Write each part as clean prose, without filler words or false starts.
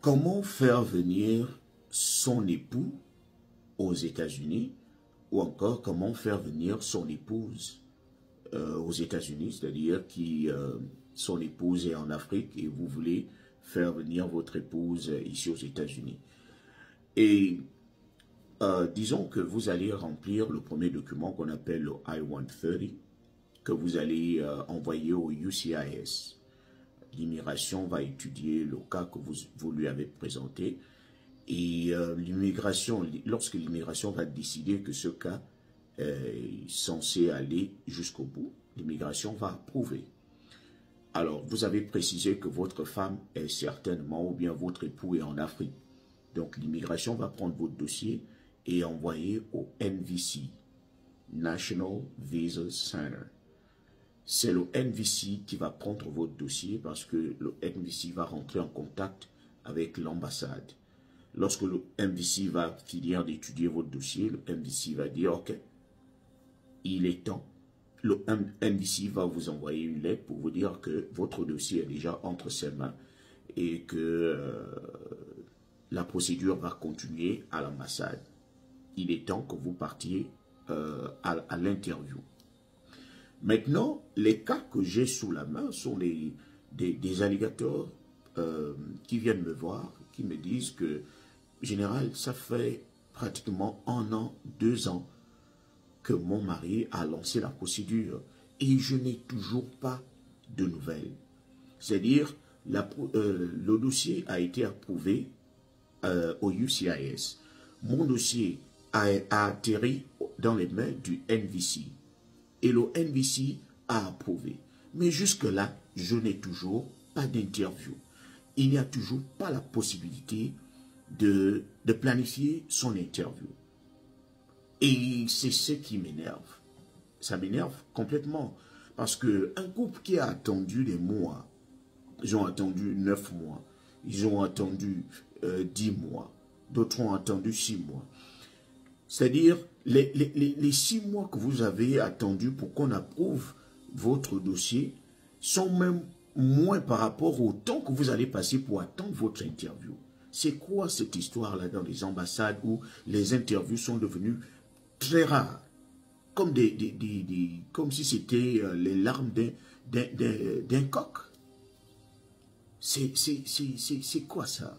Comment faire venir son époux aux États-Unis ou encore comment faire venir son épouse aux États-Unis, c'est-à-dire son épouse est en Afrique et vous voulez faire venir votre épouse ici aux États-Unis. Et disons que vous allez remplir le premier document qu'on appelle le I-130, que vous allez envoyer au USCIS. L'immigration va étudier le cas que vous lui avez présenté. Et lorsque l'immigration va décider que ce cas est censé aller jusqu'au bout, l'immigration va approuver. Alors, vous avez précisé que votre femme est certainement, ou bien votre époux est en Afrique. Donc, l'immigration va prendre votre dossier et envoyer au NVC, National Visa Center. C'est le NVC qui va prendre votre dossier parce que le NVC va rentrer en contact avec l'ambassade. Lorsque le NVC va finir d'étudier votre dossier, le NVC va dire « Ok, il est temps ». Le NVC va vous envoyer une lettre pour vous dire que votre dossier est déjà entre ses mains et que la procédure va continuer à l'ambassade. Il est temps que vous partiez à l'interview. Maintenant, les cas que j'ai sous la main sont des alligators qui viennent me voir, qui me disent que, général, ça fait pratiquement 1 an, 2 ans que mon mari a lancé la procédure et je n'ai toujours pas de nouvelles. C'est-à-dire, le dossier a été approuvé au USCIS. Mon dossier a atterri dans les mains du NVC. Et le NVC a approuvé. Mais jusque-là, je n'ai toujours pas d'interview. Il n'y a toujours pas la possibilité de planifier son interview. Et c'est ce qui m'énerve. Ça m'énerve complètement. Parce qu'un couple qui a attendu des mois, ils ont attendu 9 mois, ils ont attendu 10 mois, d'autres ont attendu 6 mois. C'est-à-dire, les 6 mois que vous avez attendus pour qu'on approuve votre dossier sont même moins par rapport au temps que vous allez passer pour attendre votre interview. C'est quoi cette histoire-là dans les ambassades où les interviews sont devenues très rares, comme comme si c'était les larmes d'un coq? C'est quoi ça?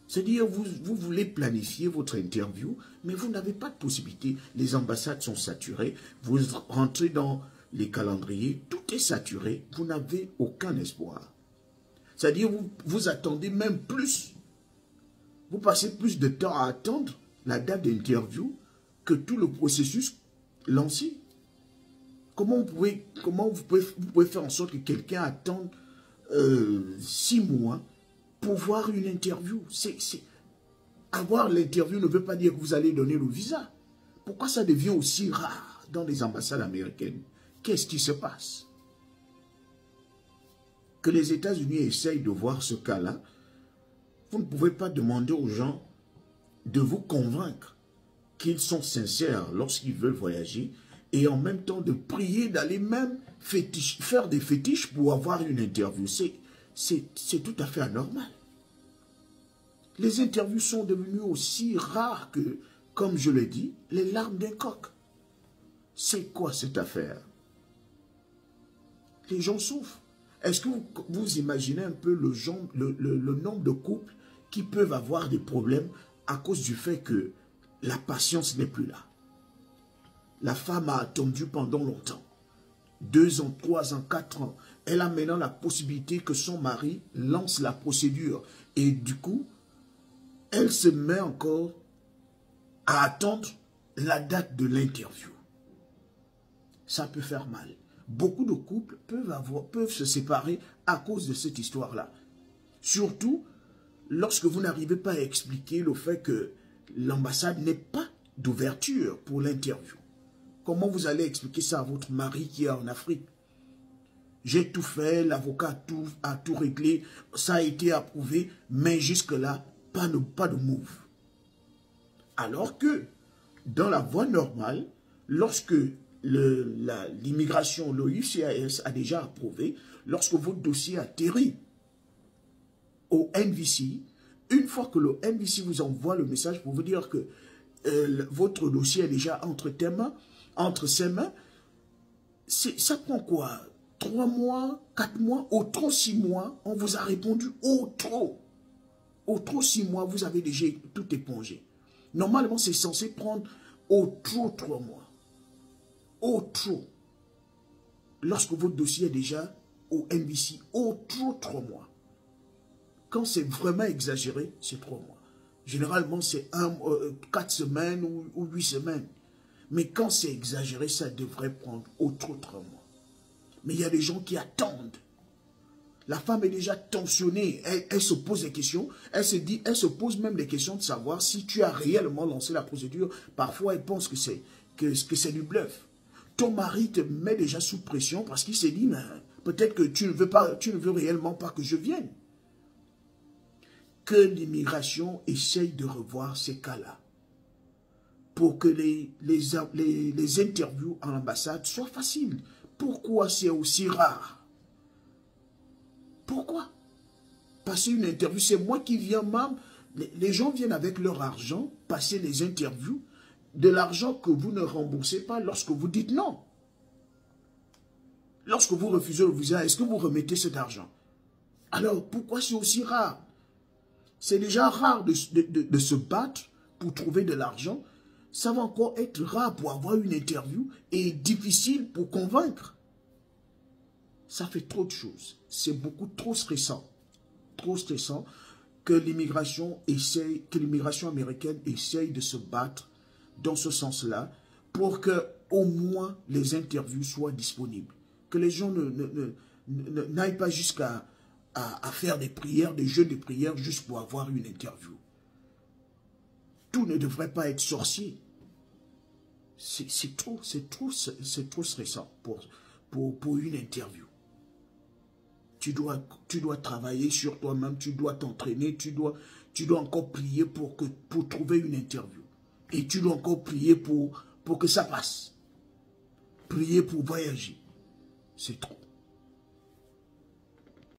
C'est-à-dire, vous voulez planifier votre interview, mais vous n'avez pas de possibilité. Les ambassades sont saturées, vous rentrez dans les calendriers, tout est saturé, vous n'avez aucun espoir. C'est-à-dire, vous attendez même plus. Vous passez plus de temps à attendre la date d'interview que tout le processus lancé. Comment vous pouvez faire en sorte que quelqu'un attende 6 mois pour voir une interview? Avoir l'interview ne veut pas dire que vous allez donner le visa. Pourquoi ça devient aussi rare dans les ambassades américaines? Qu'est-ce qui se passe? Que les États-Unis essayent de voir ce cas-là, vous ne pouvez pas demander aux gens de vous convaincre qu'ils sont sincères lorsqu'ils veulent voyager et en même temps de prier d'aller même faire des fétiches pour avoir une interview. C'est tout à fait anormal. Les interviews sont devenues aussi rares que, comme je l'ai dit, les larmes d'un coq. C'est quoi cette affaire? Les gens souffrent. Est-ce que vous imaginez un peu le nombre de couples qui peuvent avoir des problèmes à cause du fait que la patience n'est plus là? La femme a attendu pendant longtemps. 2 ans, 3 ans, 4 ans. Elle a maintenant la possibilité que son mari lance la procédure. Et du coup, elle se met encore à attendre la date de l'interview. Ça peut faire mal. Beaucoup de couples peuvent se séparer à cause de cette histoire-là. Surtout lorsque vous n'arrivez pas à expliquer le fait que l'ambassade n'est pas d'ouverture pour l'interview. Comment vous allez expliquer ça à votre mari qui est en Afrique? J'ai tout fait, l'avocat a tout réglé, ça a été approuvé, mais jusque-là, pas de move. Alors que, dans la voie normale, lorsque l'immigration, le USCIS a déjà approuvé, lorsque votre dossier atterrit au NVC, une fois que le NBC vous envoie le message pour vous dire que votre dossier est déjà entre ses mains, ça prend quoi? 3 mois, 4 mois, au trop 6 mois, on vous a répondu au trop. Au trop 6 mois, vous avez déjà tout épongé. Normalement, c'est censé prendre au trop 3 mois. Au trop. Lorsque votre dossier est déjà au NBC, au trop 3 mois. Quand c'est vraiment exagéré, c'est 3 mois. Généralement, c'est 4 semaines ou 8 semaines. Mais quand c'est exagéré, ça devrait prendre au trop 3 mois. Mais il y a des gens qui attendent. La femme est déjà tensionnée. Elle se pose des questions. Elle se pose même des questions de savoir si tu as réellement lancé la procédure. Parfois, elle pense que c'est du bluff. Ton mari te met déjà sous pression parce qu'il s'est dit, peut-être que tu ne veux réellement pas que je vienne. Que l'immigration essaye de revoir ces cas-là pour que les interviews en ambassade soient faciles. Pourquoi c'est aussi rare? Pourquoi? Passer une interview, c'est moi qui viens même. Les gens viennent avec leur argent, passer les interviews, de l'argent que vous ne remboursez pas lorsque vous dites non. Lorsque vous refusez le visa, est-ce que vous remettez cet argent? Alors, pourquoi c'est aussi rare? C'est déjà rare de se battre pour trouver de l'argent. Ça va encore être rare pour avoir une interview et difficile pour convaincre. Ça fait trop de choses. C'est beaucoup trop stressant. Trop stressant que l'immigration américaine essaye de se battre dans ce sens-là pour que au moins les interviews soient disponibles. Que les gens n'aillent pas jusqu'à faire des prières, des jeux de prières juste pour avoir une interview. Tout ne devrait pas être sorcier. C'est trop stressant pour une interview. Tu dois travailler sur toi-même, tu dois t'entraîner, tu dois encore prier pour trouver une interview. Et tu dois encore prier pour que ça passe. Prier pour voyager. C'est trop.